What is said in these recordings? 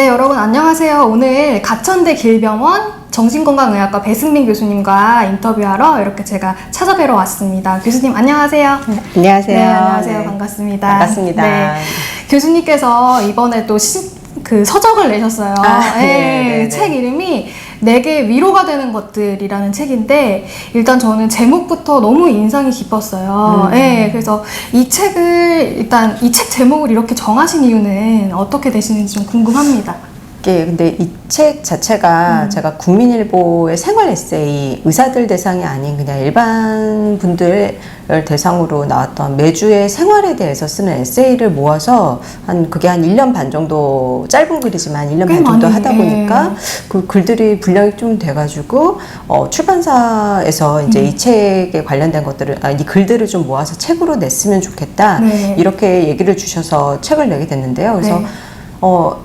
네, 여러분 안녕하세요. 오늘 가천대 길병원 정신건강의학과 배승민 교수님과 인터뷰하러 이렇게 제가 찾아뵈러 왔습니다. 교수님 안녕하세요. 안녕하세요. 네, 안녕하세요. 네. 반갑습니다. 반갑습니다. 네, 교수님께서 이번에 또 그 서적을 내셨어요. 네, 책 이름이 내게 위로가 되는 것들이라는 책인데 일단 저는 제목부터 너무 인상이 깊었어요. 네, 그래서 이 책을 일단 이 책 제목을 이렇게 정하신 이유는 어떻게 되시는지 좀 궁금합니다. 근데 이 책 자체가 제가 국민일보의 생활 에세이, 의사들 대상이 아닌 그냥 일반 분들을 대상으로 나왔던 매주의 생활에 대해서 쓰는 에세이를 모아서 그게 한 1년 반 정도, 짧은 글이지만 1년 반 정도 하다 보니까 그 글들이 분량이 좀 돼가지고 출판사에서 이제 이 책에 관련된 것들을, 이 글들을 좀 모아서 책으로 냈으면 좋겠다. 네. 이렇게 얘기를 주셔서 책을 내게 됐는데요. 그래서 네.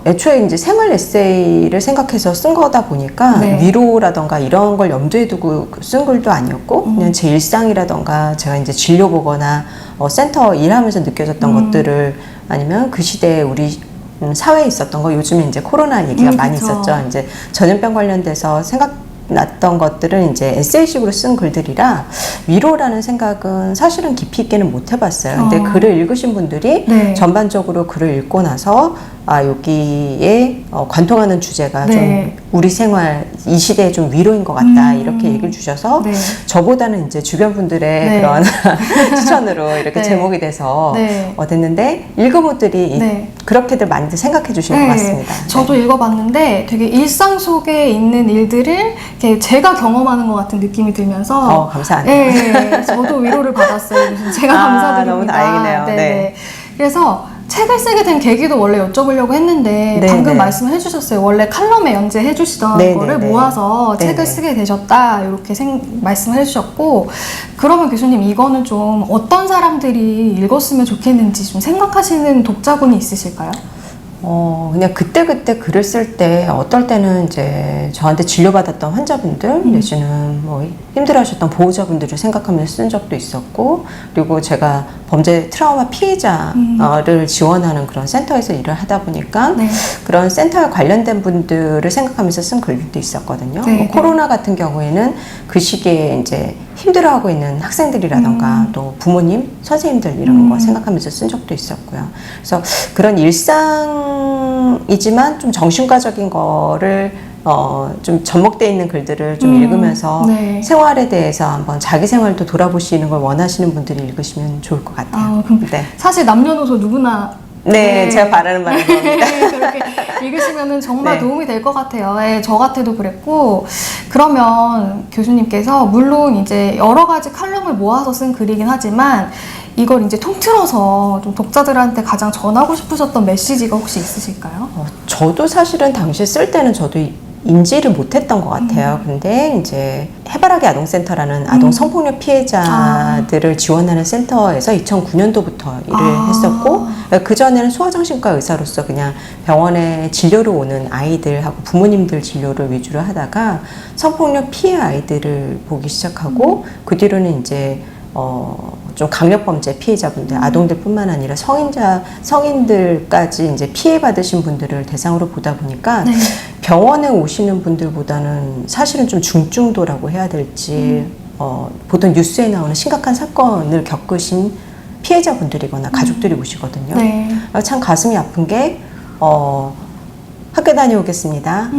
애초에 이제 생활 에세이를 생각해서 쓴 거다 보니까 네. 위로라던가 이런 걸 염두에 두고 쓴 글도 아니었고 그냥 제 일상이라던가 제가 이제 진료 보거나 센터 일하면서 느껴졌던 것들을 아니면 그 시대에 우리 사회에 있었던 거, 요즘에 이제 코로나 얘기가 많이 그쵸. 있었죠. 이제 전염병 관련돼서 났던 것들은 이제 에세이식으로 쓴 글들이라 위로라는 생각은 사실은 깊이 있게는 못 해봤어요. 근데 글을 읽으신 분들이 네. 전반적으로 글을 읽고 나서 여기에 관통하는 주제가 네. 좀 우리 생활 이 시대에 좀 위로인 것 같다 이렇게 얘기를 주셔서 네. 저보다는 이제 주변 분들의 네. 그런 추천으로 이렇게 네. 제목이 돼서 네. 됐는데 읽은 분들이 네. 그렇게들 많이들 생각해 주신 것 같습니다. 저도 읽어봤는데 되게 일상 속에 있는 일들을 이렇게 제가 경험하는 것 같은 느낌이 들면서 감사합니다. 네, 저도 위로를 받았어요. 제가 감사드립니다. 너무 다행이네요. 네. 그래서 책을 쓰게 된 계기도 원래 여쭤보려고 했는데 네, 방금 네. 말씀을 해주셨어요. 원래 칼럼에 연재해 주시던 네, 거를 네, 네. 모아서 네, 책을 네. 쓰게 되셨다 이렇게 말씀을 해주셨고, 그러면 교수님 이거는 좀 어떤 사람들이 읽었으면 좋겠는지 좀 생각하시는 독자군이 있으실까요? 그냥 그때그때 글을 쓸 때 어떨 때는 이제 저한테 진료받았던 환자분들 내지는 뭐 힘들어하셨던 보호자분들을 생각하면서 쓴 적도 있었고, 그리고 제가 범죄 트라우마 피해자를 지원하는 그런 센터에서 일을 하다 보니까 네. 그런 센터에 관련된 분들을 생각하면서 쓴 글들도 있었거든요. 네, 네. 코로나 같은 경우에는 그 시기에 이제 힘들어하고 있는 학생들이라던가 또 부모님, 선생님들 이런 거 생각하면서 쓴 적도 있었고요. 그래서 그런 일상이지만 좀 정신과적인 거를 좀 접목되어 있는 글들을 좀 읽으면서 네. 생활에 대해서 한번 자기 생활도 돌아보시는 걸 원하시는 분들이 읽으시면 좋을 것 같아요. 그럼 네. 사실 남녀노소 누구나 네, 제가 바라는 바는 겁니다. 그렇게 읽으시면 정말 네. 도움이 될 것 같아요. 네, 저 같아도 그랬고. 그러면 교수님께서 물론 이제 여러 가지 칼럼을 모아서 쓴 글이긴 하지만 이걸 이제 통틀어서 좀 독자들한테 가장 전하고 싶으셨던 메시지가 혹시 있으실까요? 저도 사실은 당시에 쓸 때는 저도 인지를 못했던 것 같아요. 근데 이제 해바라기 아동센터라는 아동 성폭력 피해자들을 지원하는 센터에서 2009년도부터 일을 했었고, 그전에는 소아정신과 의사로서 그냥 병원에 진료를 오는 아이들하고 부모님들 진료를 위주로 하다가 성폭력 피해 아이들을 보기 시작하고, 그 뒤로는 이제 좀 강력범죄 피해자분들, 아동들뿐만 아니라 성인들까지 이제 피해받으신 분들을 대상으로 보다 보니까 네. 병원에 오시는 분들보다는 사실은 좀 중증도라고 해야 될지, 보통 뉴스에 나오는 심각한 사건을 겪으신 피해자분들이거나 가족들이 오시거든요. 네. 참 가슴이 아픈 게, 학교 다녀오겠습니다.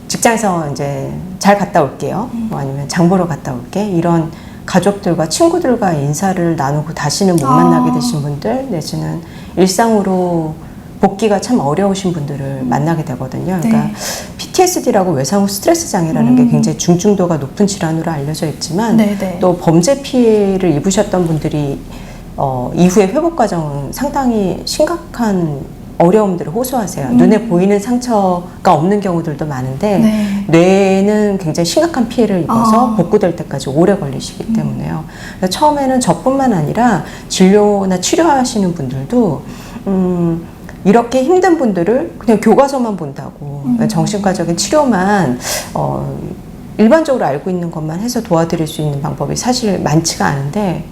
직장에서 이제 잘 갔다 올게요. 아니면 장 보러 갔다 올게. 이런 가족들과 친구들과 인사를 나누고 다시는 못 만나게 되신 분들, 내지는 일상으로 복귀가 참 어려우신 분들을 만나게 되거든요. 그러니까 네. PTSD라고 외상후 스트레스 장애라는 게 굉장히 중증도가 높은 질환으로 알려져 있지만 네. 또 범죄 피해를 입으셨던 분들이 이후에 회복 과정은 상당히 심각한 어려움들을 호소하세요. 눈에 보이는 상처가 없는 경우들도 많은데 네. 뇌는 굉장히 심각한 피해를 입어서 복구될 때까지 오래 걸리시기 때문에요. 그래서 처음에는 저뿐만 아니라 진료나 치료하시는 분들도 이렇게 힘든 분들을 그냥 교과서만 본다고 정신과적인 치료만 일반적으로 알고 있는 것만 해서 도와드릴 수 있는 방법이 사실 많지가 않은데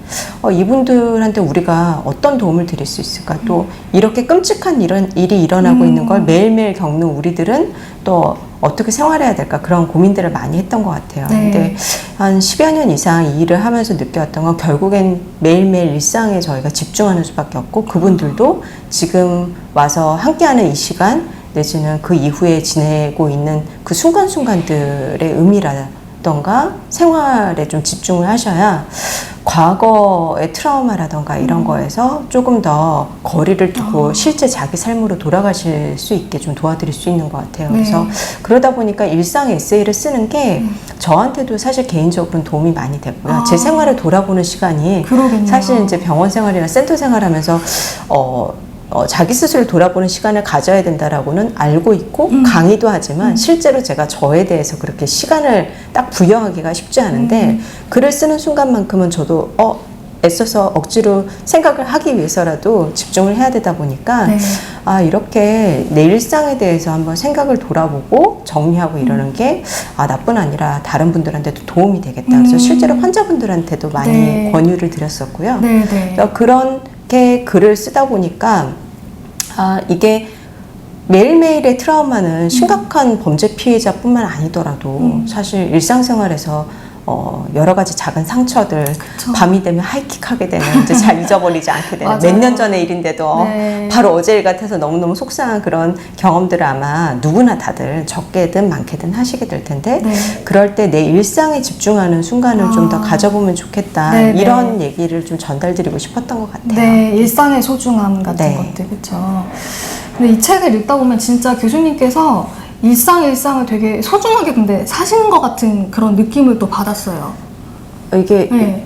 이분들한테 우리가 어떤 도움을 드릴 수 있을까? 또 이렇게 끔찍한 이런 일이 일어나고 있는 걸 매일매일 겪는 우리들은 또 어떻게 생활해야 될까? 그런 고민들을 많이 했던 것 같아요. 네. 근데 한 10여 년 이상 이 일을 하면서 느꼈던 건 결국엔 매일매일 일상에 저희가 집중하는 수밖에 없고 그분들도 지금 와서 함께하는 이 시간 내지는 그 이후에 지내고 있는 그 순간순간들의 의미라던가 생활에 좀 집중을 하셔야 과거의 트라우마라던가 이런 거에서 조금 더 거리를 두고 실제 자기 삶으로 돌아가실 수 있게 좀 도와드릴 수 있는 것 같아요. 네. 그래서 그러다 보니까 일상 에세이를 쓰는 게 저한테도 사실 개인적으로는 도움이 많이 되고요. 제 생활을 돌아보는 시간이 그러겠네요. 사실 이제 병원 생활이나 센터 생활하면서 자기 스스로 돌아보는 시간을 가져야 된다라고는 알고 있고 강의도 하지만 실제로 제가 저에 대해서 그렇게 시간을 딱 부여하기가 쉽지 않은데 글을 쓰는 순간만큼은 저도 애써서 억지로 생각을 하기 위해서라도 집중을 해야 되다 보니까 네. 이렇게 내 일상에 대해서 한번 생각을 돌아보고 정리하고 이러는 게 나뿐 아니라 다른 분들한테도 도움이 되겠다. 그래서 실제로 환자분들한테도 많이 네. 권유를 드렸었고요. 네, 네. 그래서 그렇게 글을 쓰다 보니까 이게 매일매일의 트라우마는 심각한 범죄 피해자뿐만 아니더라도 사실 일상생활에서 여러 가지 작은 상처들 그쵸. 밤이 되면 하이킥하게 되는 이제 잘 잊어버리지 않게 되는 맞아요. 몇 년 전의 일인데도 네. 바로 어제 일 같아서 너무너무 속상한 그런 경험들을 아마 누구나 다들 적게든 많게든 하시게 될 텐데 네. 그럴 때 내 일상에 집중하는 순간을 좀 더 가져보면 좋겠다 네, 네. 이런 얘기를 좀 전달드리고 싶었던 것 같아요. 네, 일상의 소중함 같은 네. 것들, 그렇죠. 근데 이 책을 읽다 보면 진짜 교수님께서 일상을 되게 소중하게 근데 사시는 것 같은 그런 느낌을 또 받았어요. 이게 네.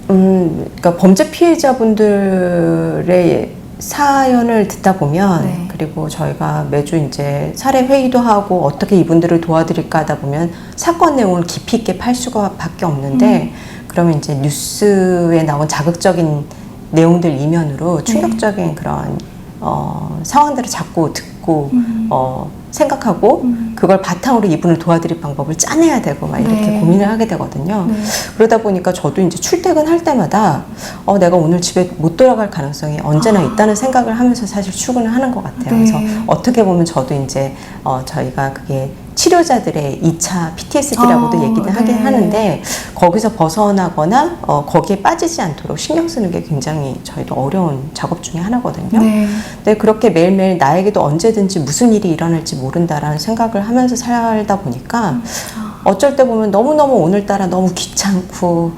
그러니까 범죄 피해자분들의 사연을 듣다 보면 네. 그리고 저희가 매주 이제 사례 회의도 하고 어떻게 이분들을 도와드릴까 하다 보면 사건 내용을 깊이 있게 팔 수밖에 없는데 그러면 이제 뉴스에 나온 자극적인 내용들 이면으로 충격적인 그런 상황들을 자꾸 듣고 생각하고 그걸 바탕으로 이분을 도와드릴 방법을 짜내야 되고 막 이렇게 네. 고민을 하게 되거든요. 네. 그러다 보니까 저도 이제 출퇴근할 때마다 내가 오늘 집에 못 돌아갈 가능성이 언제나 있다는 생각을 하면서 사실 출근을 하는 것 같아요. 네. 그래서 어떻게 보면 저도 이제 저희가 그게 치료자들의 2차 PTSD라고도 얘기를 하긴 네. 하는데 거기서 벗어나거나 거기에 빠지지 않도록 신경 쓰는 게 굉장히 저희도 어려운 작업 중에 하나거든요. 네. 근데 그렇게 매일매일 나에게도 언제든지 무슨 일이 일어날지 모른다라는 생각을 하면서 살다 보니까 어쩔 때 보면 너무너무 오늘따라 너무 귀찮고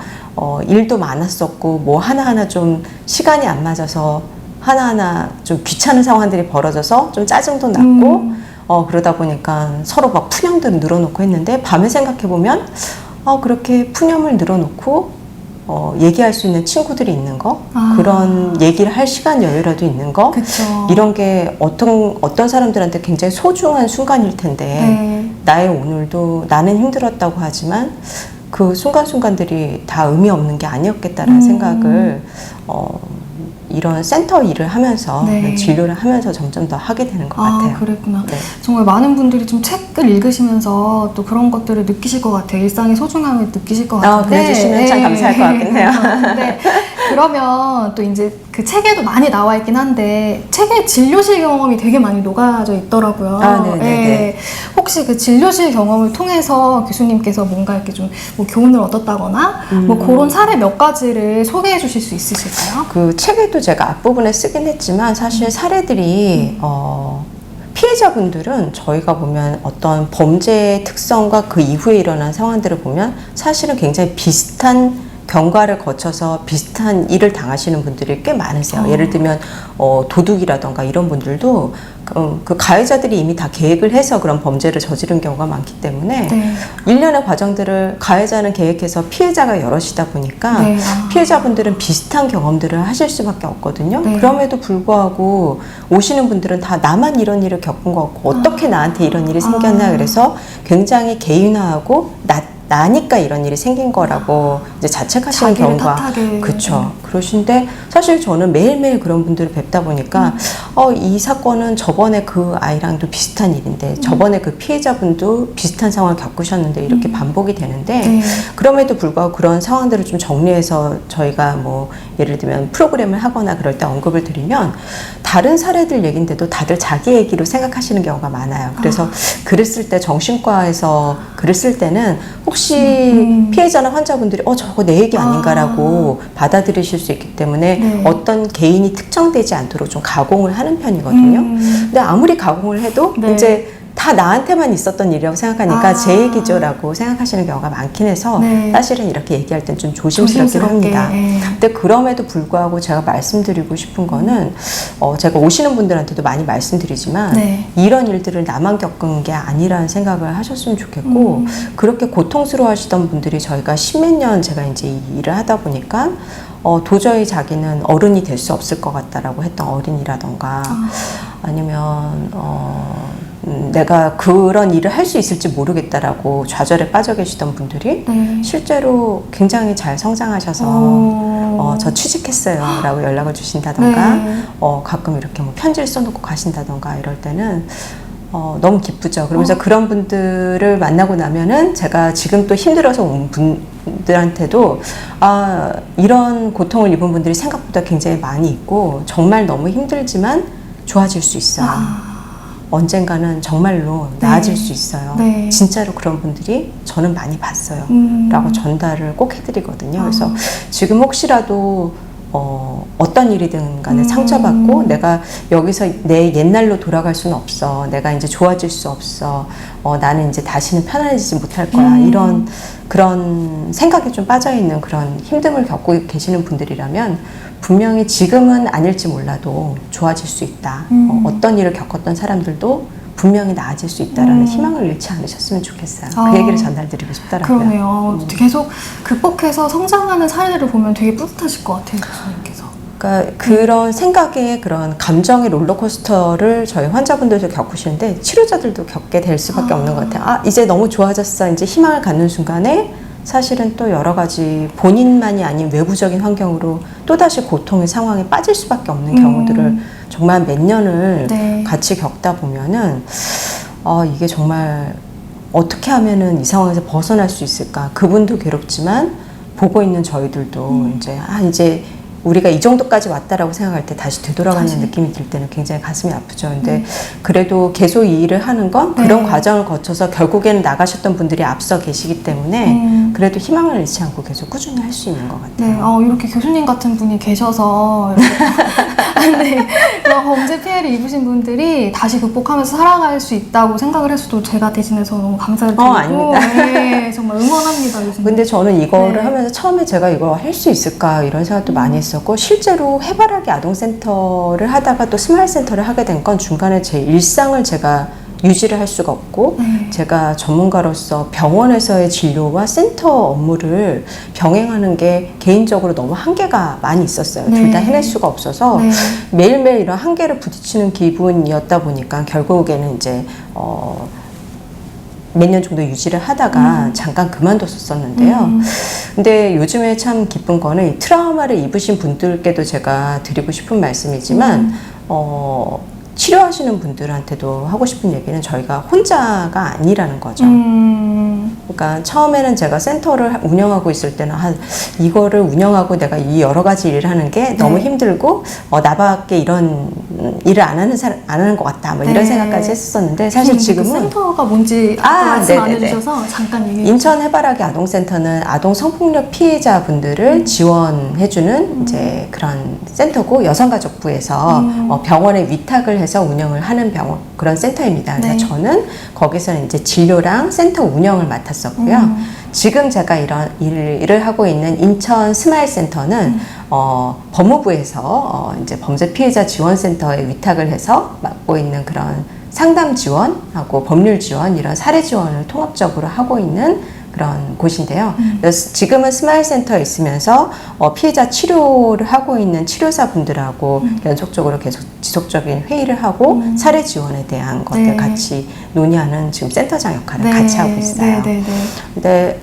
일도 많았었고 뭐 하나하나 좀 시간이 안 맞아서 하나하나 좀 귀찮은 상황들이 벌어져서 좀 짜증도 났고 그러다 보니까 서로 막 푸념들을 늘어놓고 했는데 밤에 생각해보면 그렇게 푸념을 늘어놓고 얘기할 수 있는 친구들이 있는 거 그런 얘기를 할 시간 여유라도 있는 거 그쵸. 이런 게 어떤 사람들한테 굉장히 소중한 순간일 텐데 네. 나의 오늘도 나는 힘들었다고 하지만 그 순간순간들이 다 의미 없는 게 아니었겠다라는 생각을 이런 센터 일을 하면서 네. 진료를 하면서 점점 더 하게 되는 것 같아요. 그랬구나. 네. 정말 많은 분들이 좀 책을 읽으시면서 또 그런 것들을 느끼실 것 같아요. 일상의 소중함을 느끼실 것 같은데. 그래주시면 참 감사할 것 같겠네요. 네. 그러면 또 이제 그 책에도 많이 나와 있긴 한데 책에 진료실 경험이 되게 많이 녹아져 있더라고요. 네네네. 혹시 그 진료실 경험을 통해서 교수님께서 뭔가 이렇게 좀 뭐 교훈을 얻었다거나 뭐 그런 사례 몇 가지를 소개해 주실 수 있으실까요? 그 책에도 제가 앞부분에 쓰긴 했지만 사실 사례들이 피해자분들은 저희가 보면 어떤 범죄의 특성과 그 이후에 일어난 상황들을 보면 사실은 굉장히 비슷한 경과를 거쳐서 비슷한 일을 당하시는 분들이 꽤 많으세요. 예를 들면 도둑이라던가 이런 분들도 그 가해자들이 이미 다 계획을 해서 그런 범죄를 저지른 경우가 많기 때문에 네. 일련의 과정들을 가해자는 계획해서 피해자가 여럿이다 보니까 네. 피해자분들은 비슷한 경험들을 하실 수밖에 없거든요. 네. 그럼에도 불구하고 오시는 분들은 다 나만 이런 일을 겪은 것 같고 어떻게 나한테 이런 일이 생겼나 그래서 굉장히 개인화하고 나니까 이런 일이 생긴 거라고 이제 자책하시는 자기를 경우가 탓하게. 그렇죠. 그러신데 사실 저는 매일매일 그런 분들을 뵙다 보니까 이 사건은 저번에 그 아이랑도 비슷한 일인데 저번에 그 피해자분도 비슷한 상황을 겪으셨는데 이렇게 반복이 되는데 네. 그럼에도 불구하고 그런 상황들을 좀 정리해서 저희가 뭐 예를 들면 프로그램을 하거나 그럴 때 언급을 드리면 다른 사례들 얘긴데도 다들 자기 얘기로 생각하시는 경우가 많아요. 그래서 글을 쓸 때 정신과에서 글을 쓸 때는 혹시 피해자나 환자분들이 저거 내 얘기 아닌가라고 받아들이실 수 있기 때문에 네. 어떤 개인이 특정되지 않도록 좀 가공을 하는 편이거든요. 근데 아무리 가공을 해도 네. 이제 다 나한테만 있었던 일이라고 생각하니까 제 얘기죠라고 생각하시는 경우가 많긴 해서 네. 사실은 이렇게 얘기할 땐 좀 조심스럽긴 합니다. 예. 근데 그럼에도 불구하고 제가 말씀드리고 싶은 거는 제가 오시는 분들한테도 많이 말씀드리지만 네. 이런 일들을 나만 겪은 게 아니라는 생각을 하셨으면 좋겠고 그렇게 고통스러워 하시던 분들이 저희가 십몇 년 제가 이제 이 일을 하다 보니까 도저히 자기는 어른이 될 수 없을 것 같다라고 했던 어린이라던가 아니면 내가 그런 일을 할 수 있을지 모르겠다라고 좌절에 빠져 계시던 분들이 네. 실제로 굉장히 잘 성장하셔서 저 취직했어요 라고 연락을 주신다던가 네. 가끔 이렇게 뭐 편지를 써놓고 가신다던가 이럴 때는 너무 기쁘죠. 그러면서 그런 분들을 만나고 나면은 제가 지금 또 힘들어서 온 분들한테도 이런 고통을 입은 분들이 생각보다 굉장히 많이 있고 정말 너무 힘들지만 좋아질 수 있어요. 언젠가는 정말로 나아질 수 있어요. 네. 진짜로 그런 분들이 저는 많이 봤어요. 라고 전달을 꼭 해드리거든요. 그래서 지금 혹시라도 어떤 일이든 간에 상처받고 내가 여기서 내 옛날로 돌아갈 수는 없어. 내가 이제 좋아질 수 없어. 나는 이제 다시는 편안해지지 못할 거야. 이런 그런 생각에 좀 빠져있는 그런 힘듦을 겪고 계시는 분들이라면 분명히 지금은 아닐지 몰라도 좋아질 수 있다. 어떤 일을 겪었던 사람들도 분명히 나아질 수 있다라는 희망을 잃지 않으셨으면 좋겠어요. 그 얘기를 전달드리고 싶더라고요. 그러네요. 계속 극복해서 성장하는 사례를 보면 되게 뿌듯하실 것 같아요, 교수님께서. 그러니까 그런 생각의 그런 감정의 롤러코스터를 저희 환자분들도 겪으시는데 치료자들도 겪게 될 수밖에 없는 것 같아요. 이제 너무 좋아졌어. 이제 희망을 갖는 순간에 사실은 또 여러 가지 본인만이 아닌 외부적인 환경으로 또다시 고통의 상황에 빠질 수밖에 없는 경우들을 정말 몇 년을 네. 같이 겪다 보면은 이게 정말 어떻게 하면은 이 상황에서 벗어날 수 있을까? 그분도 괴롭지만 보고 있는 저희들도 이제 우리가 이 정도까지 왔다라고 생각할 때 다시 되돌아가는 느낌이 들 때는 굉장히 가슴이 아프죠. 근데 그래도 계속 이 일을 하는 건 그런 과정을 거쳐서 결국에는 나가셨던 분들이 앞서 계시기 때문에 그래도 희망을 잃지 않고 계속 꾸준히 할 수 있는 것 같아요. 네, 이렇게 교수님 같은 분이 계셔서 네, 이런 범죄 피해를 입으신 분들이 다시 극복하면서 살아갈 수 있다고 생각을 해서도 제가 대신해서 너무 감사드리고 아닙니다. 네, 정말 응원합니다, 교수님. 근데 저는 이거를 네. 하면서 처음에 제가 이걸 할 수 있을까 이런 생각도 많이 했었고 실제로 해바라기 아동센터를 하다가 또 스마일센터를 하게 된 건 중간에 제 일상을 제가 유지를 할 수가 없고 제가 전문가로서 병원에서의 진료와 센터 업무를 병행하는 게 개인적으로 너무 한계가 많이 있었어요. 둘 다 해낼 수가 없어서 매일매일 이런 한계를 부딪히는 기분이었다 보니까 결국에는 이제 몇 년 정도 유지를 하다가 잠깐 그만뒀었는데요. 근데 요즘에 참 기쁜 거는 이 트라우마를 입으신 분들께도 제가 드리고 싶은 말씀이지만 치료하시는 분들한테도 하고 싶은 얘기는 저희가 혼자가 아니라는 거죠. 그러니까 처음에는 제가 센터를 운영하고 있을 때는 이거를 운영하고 내가 이 여러 가지 일을 하는 게 너무 힘들고 나밖에 이런 일을 안 하는 것 같다. 뭐 이런 생각까지 했었는데 사실 지금은 센터가 뭔지 말씀 안 해주셔서 잠깐 얘기해 주세요. 인천 해바라기 아동센터는 아동 성폭력 피해자분들을 지원해주는 이제 그런 센터고 여성가족부에서 병원에 위탁을 해서 운영을 하는 그런 센터입니다. 그래서 저는 거기서는 이제 진료랑 센터 운영을 맡았었고요. 지금 제가 이런 일을 하고 있는 인천 스마일센터는 법무부에서 이제 범죄 피해자 지원센터에 위탁을 해서 맡고 있는 그런 상담 지원하고 법률 지원 이런 사례 지원을 통합적으로 하고 있는 그런 곳인데요. 그래서 지금은 스마일센터에 있으면서 피해자 치료를 하고 있는 치료사분들하고 연속적으로 계속 지속적인 회의를 하고 사례 지원에 대한 것들 네. 같이 같이 논의하는 지금 센터장 역할을 같이 하고 있어요. 네. 근데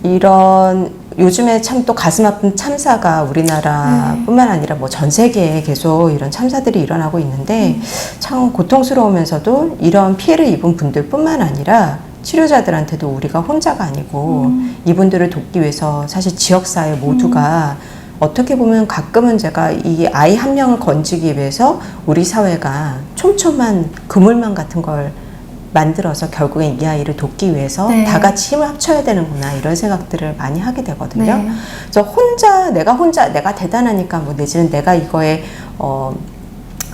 이런 요즘에 참 또 가슴 아픈 참사가 우리나라뿐만 아니라 뭐 전 세계에 계속 이런 참사들이 일어나고 있는데 참 고통스러우면서도 이런 피해를 입은 분들뿐만 아니라 치료자들한테도 우리가 혼자가 아니고 이분들을 돕기 위해서 사실 지역사회 모두가 어떻게 보면 가끔은 제가 이 아이 한 명을 건지기 위해서 우리 사회가 촘촘한 그물망 같은 걸 만들어서 결국엔 이 아이를 돕기 위해서 네. 다 같이 힘을 합쳐야 되는구나 이런 생각들을 많이 하게 되거든요. 네. 그래서 내가 대단하니까 뭐 내지는 내가 이거에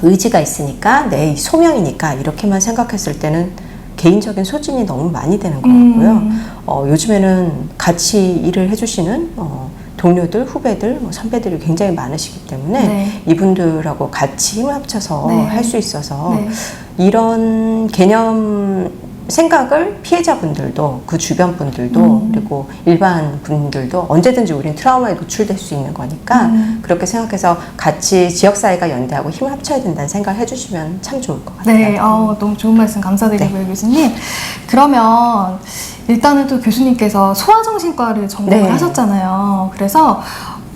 의지가 있으니까 내 소명이니까 이렇게만 생각했을 때는 개인적인 소진이 너무 많이 되는 것 같고요. 요즘에는 같이 일을 해주시는 동료들, 후배들, 뭐 선배들이 굉장히 많으시기 때문에 네. 이분들하고 같이 힘을 합쳐서 네. 할 수 있어서 네. 이런 개념 생각을 피해자분들도 그 주변 분들도 그리고 일반 분들도 언제든지 우린 트라우마에 노출될 수 있는 거니까 그렇게 생각해서 같이 지역사회가 연대하고 힘을 합쳐야 된다는 생각을 해주시면 참 좋을 것 같아요. 네, 너무 좋은 말씀 감사드리고요, 네. 교수님. 그러면 일단은 또 교수님께서 소아정신과를 전공을 네. 하셨잖아요. 그래서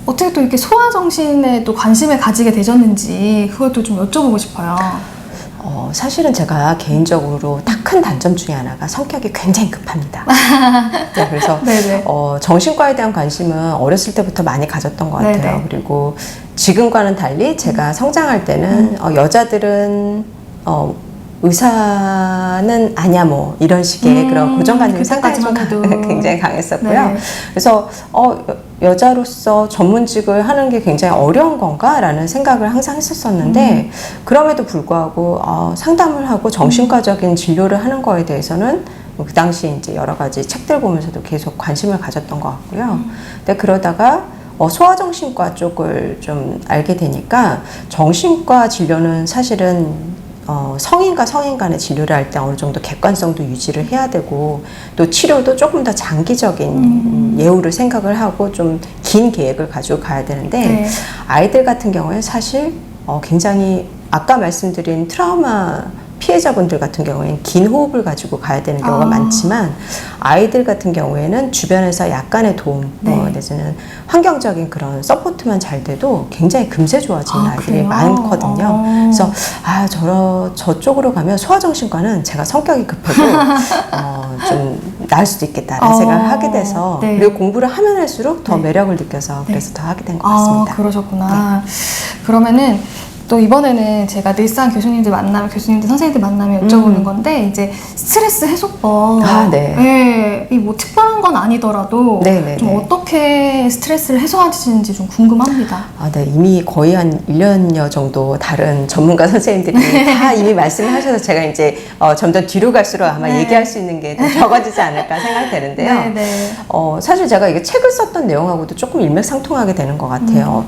어떻게 또 이렇게 소아정신에 또 관심을 가지게 되셨는지 그것도 좀 여쭤보고 싶어요. 사실은 제가 개인적으로 딱 큰 단점 중에 하나가 성격이 굉장히 급합니다. 네, 그래서 네네. 정신과에 대한 관심은 어렸을 때부터 많이 가졌던 것 같아요. 네네. 그리고 지금과는 달리 제가 성장할 때는 여자들은 의사는 아냐 뭐 이런 식의 그런 고정관념 생각이 좀 그때까지만 해도. 굉장히 강했었고요. 네. 그래서 여자로서 전문직을 하는 게 굉장히 어려운 건가? 라는 생각을 항상 했었었는데 그럼에도 불구하고 상담을 하고 정신과적인 진료를 하는 거에 대해서는 그 당시 이제 여러 가지 책들 보면서도 계속 관심을 가졌던 것 같고요. 근데 그러다가 소아정신과 쪽을 좀 알게 되니까 정신과 진료는 사실은 성인과 성인 간의 진료를 할 때 어느 정도 객관성도 유지를 해야 되고 또 치료도 조금 더 장기적인 예우를 생각을 하고 좀 긴 계획을 가지고 가야 되는데 네. 아이들 같은 경우에 사실 굉장히 아까 말씀드린 트라우마 피해자분들 같은 경우에는 긴 호흡을 가지고 가야 되는 경우가 많지만 아이들 같은 경우에는 주변에서 약간의 도움 네. 내지는 환경적인 그런 서포트만 잘 돼도 굉장히 금세 좋아지는 아이들이 그래요? 많거든요. 그래서 저쪽으로 가면 소아정신과는 제가 성격이 급해도 좀 나을 수도 있겠다라는 생각을 하게 돼서 네. 그리고 공부를 하면 할수록 더 네. 매력을 느껴서 그래서 더 하게 된 것 같습니다. 그러셨구나. 그러면은 또 이번에는 제가 늘상 교수님들 만나면 교수님들 선생님들 만나면 여쭤보는 건데 이제 스트레스 해소법 네. 이 뭐 특별한 건 아니더라도 네네네. 좀 어떻게 스트레스를 해소하시는지 좀 궁금합니다. 네, 이미 거의 한 1년여 정도 다른 전문가 선생님들이 다 이미 말씀을 하셔서 제가 이제 점점 뒤로 갈수록 아마 네. 얘기할 수 있는 게 더 적어지지 않을까 생각이 되는데요. 네. 사실 제가 이게 책을 썼던 내용하고도 조금 일맥상통하게 되는 것 같아요.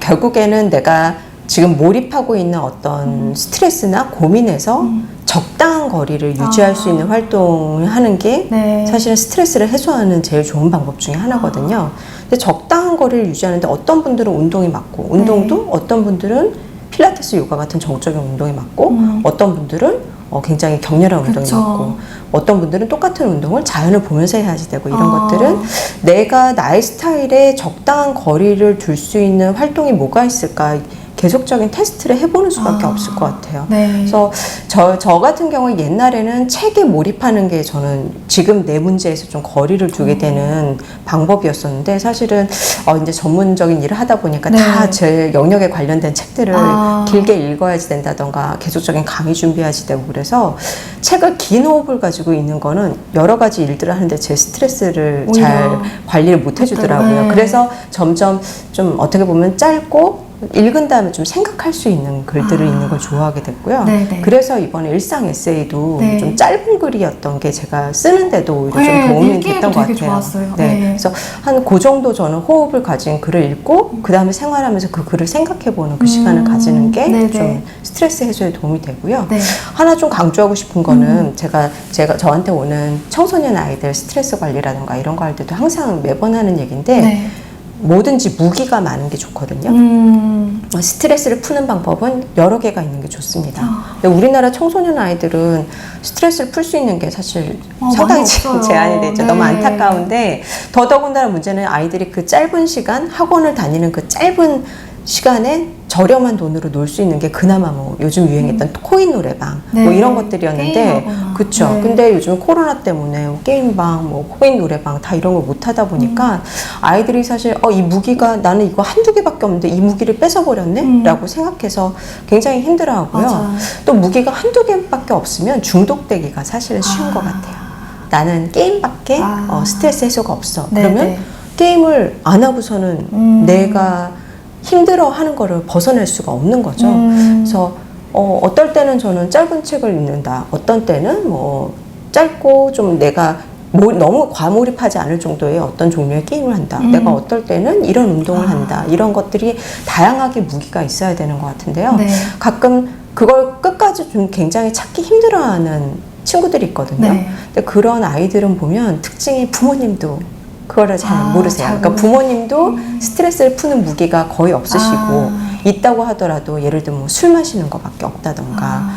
결국에는 내가 지금 몰입하고 있는 어떤 스트레스나 고민에서 적당한 거리를 유지할 수 있는 활동을 하는 게 네. 사실은 스트레스를 해소하는 제일 좋은 방법 중에 하나거든요. 근데 적당한 거리를 유지하는데 어떤 분들은 운동이 맞고 운동도 어떤 분들은 필라테스, 요가 같은 정적인 운동이 맞고 어떤 분들은 굉장히 격렬한 운동이 그쵸. 맞고 어떤 분들은 똑같은 운동을 자연을 보면서 해야지 되고 이런 것들은 내가 나의 스타일에 적당한 거리를 둘 수 있는 활동이 뭐가 있을까 계속적인 테스트를 해보는 수밖에 없을 것 같아요. 네. 그래서 저 같은 경우에 옛날에는 책에 몰입하는 게 저는 지금 내 문제에서 좀 거리를 두게 되는 방법이었었는데 사실은 이제 전문적인 일을 하다 보니까 네. 다 제 영역에 관련된 책들을 길게 읽어야지 된다던가 계속적인 강의 준비해야지 되고 그래서 책을 긴 호흡을 가지고 있는 거는 여러 가지 일들을 하는데 제 스트레스를 오히려. 잘 관리를 못 해주더라고요. 네. 그래서 점점 좀 어떻게 보면 짧고 읽은 다음에 좀 생각할 수 있는 글들을 읽는 걸 좋아하게 됐고요. 네네. 그래서 이번에 일상 에세이도 네. 좀 짧은 글이었던 게 제가 쓰는데도 오히려 네, 좀 도움이 읽기에도 됐던 것 되게 같아요. 좋았어요. 네. 네. 그래서 한 그 정도 저는 호흡을 가진 글을 읽고 그 다음에 생활하면서 그 글을 생각해보는 그 시간을 가지는 게 네네. 좀 스트레스 해소에 도움이 되고요. 네. 하나 좀 강조하고 싶은 거는 제가 저한테 오는 청소년 아이들 스트레스 관리라든가 이런 거 할 때도 항상 매번 하는 얘기인데 네. 뭐든지 무기가 많은 게 좋거든요. 스트레스를 푸는 방법은 여러 개가 있는 게 좋습니다. 근데 우리나라 청소년 아이들은 스트레스를 풀 수 있는 게 사실 상당히 지금 제한이 되죠. 네. 너무 안타까운데 더더군다나 문제는 아이들이 그 짧은 시간 학원을 다니는 그 짧은 시간에 저렴한 돈으로 놀 수 있는 게 그나마 뭐 요즘 유행했던 코인 노래방 네. 뭐 이런 것들이었는데 그쵸. 네. 근데 요즘 코로나 때문에 뭐 게임방, 뭐 코인 노래방 다 이런 걸 못 하다 보니까 아이들이 사실 이 무기가 나는 이거 한두 개밖에 없는데 이 무기를 뺏어버렸네? 라고 생각해서 굉장히 힘들어하고요. 맞아. 또 무기가 한두 개밖에 없으면 중독되기가 사실은 쉬운 것 같아요. 나는 게임밖에 스트레스 해소가 없어. 네, 그러면 네. 게임을 안 하고서는 내가 힘들어하는 거를 벗어날 수가 없는 거죠. 그래서 어떨 때는 저는 짧은 책을 읽는다. 어떤 때는 뭐 짧고 좀 내가 너무 과몰입하지 않을 정도의 어떤 종류의 게임을 한다. 내가 어떨 때는 이런 운동을 한다. 이런 것들이 다양하게 무기가 있어야 되는 것 같은데요. 네. 가끔 그걸 끝까지 좀 굉장히 찾기 힘들어하는 친구들이 있거든요. 네. 근데 그런 아이들은 보면 특징이 부모님도 그거를 잘 모르세요. 잘 그러니까 부모님도 스트레스를 푸는 무기가 거의 없으시고 있다고 하더라도 예를 들면 술 마시는 것밖에 없다던가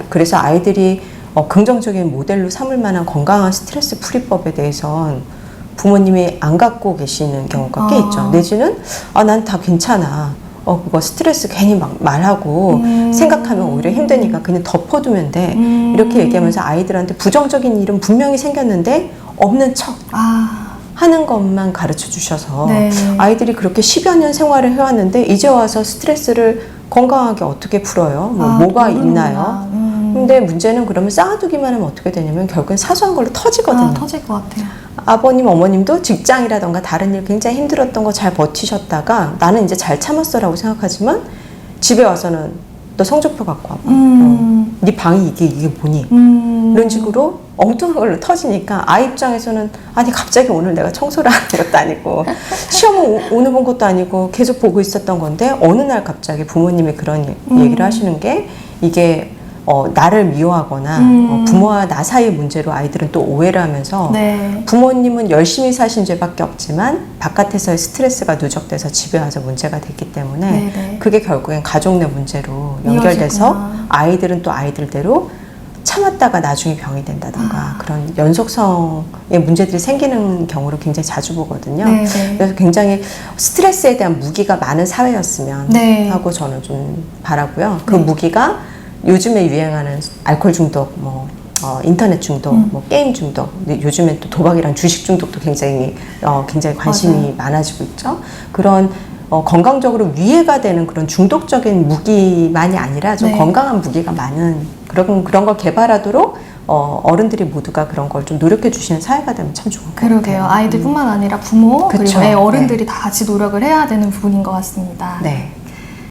그래서 아이들이 긍정적인 모델로 삼을 만한 건강한 스트레스 풀이법에 대해선 부모님이 안 갖고 계시는 경우가 꽤 있죠. 내지는 난 다 괜찮아. 그거 스트레스 괜히 막 말하고 생각하면 오히려 힘드니까 그냥 덮어두면 돼. 이렇게 얘기하면서 아이들한테 부정적인 일은 분명히 생겼는데 없는 척 하는 것만 가르쳐 주셔서 네. 아이들이 그렇게 10여 년 생활을 해왔는데 이제 와서 스트레스를 건강하게 어떻게 풀어요? 뭐가 있나요? 근데 문제는 그러면 쌓아두기만 하면 어떻게 되냐면 결국엔 사소한 걸로 터지거든요. 터질 것 같아요. 아버님, 어머님도 직장이라던가 다른 일 굉장히 힘들었던 거 잘 버티셨다가 나는 이제 잘 참았어라고 생각하지만 집에 와서는 너 성적표 갖고 와봐. 네 방이 이게 뭐니? 이런 식으로 엉뚱한 걸로 터지니까 아이 입장에서는 아니 갑자기 오늘 내가 청소를 하는 것도 아니고 시험을 오늘 본 것도 아니고 계속 보고 있었던 건데 어느 날 갑자기 부모님이 그런 얘기를 하시는 게 이게 나를 미워하거나 부모와 나 사이의 문제로 아이들은 또 오해를 하면서 네. 부모님은 열심히 사신 죄밖에 없지만 바깥에서의 스트레스가 누적돼서 집에 와서 문제가 됐기 때문에 네네. 그게 결국엔 가족 내 문제로 연결돼서 이어지구나. 아이들은 또 아이들대로 참았다가 나중에 병이 된다던가 그런 연속성의 문제들이 생기는 경우를 굉장히 자주 보거든요. 네네. 그래서 굉장히 스트레스에 대한 무기가 많은 사회였으면 네. 하고 저는 좀 바라고요. 그 무기가 요즘에 유행하는 알코올 중독, 인터넷 중독, 게임 중독, 근데 요즘엔 또 도박이랑 주식 중독도 굉장히 관심이 많아지고 있죠. 그런 건강적으로 위해가 되는 그런 중독적인 무기만이 아니라 좀 건강한 무기가 많은 그런 걸 개발하도록 어른들이 모두가 그런 걸 좀 노력해 주시는 사회가 되면 참 좋을 것 같아요. 그러게요. 아이들뿐만 아니라 부모 그쵸. 그리고 어른들이 다 같이 노력을 해야 되는 부분인 것 같습니다. 네.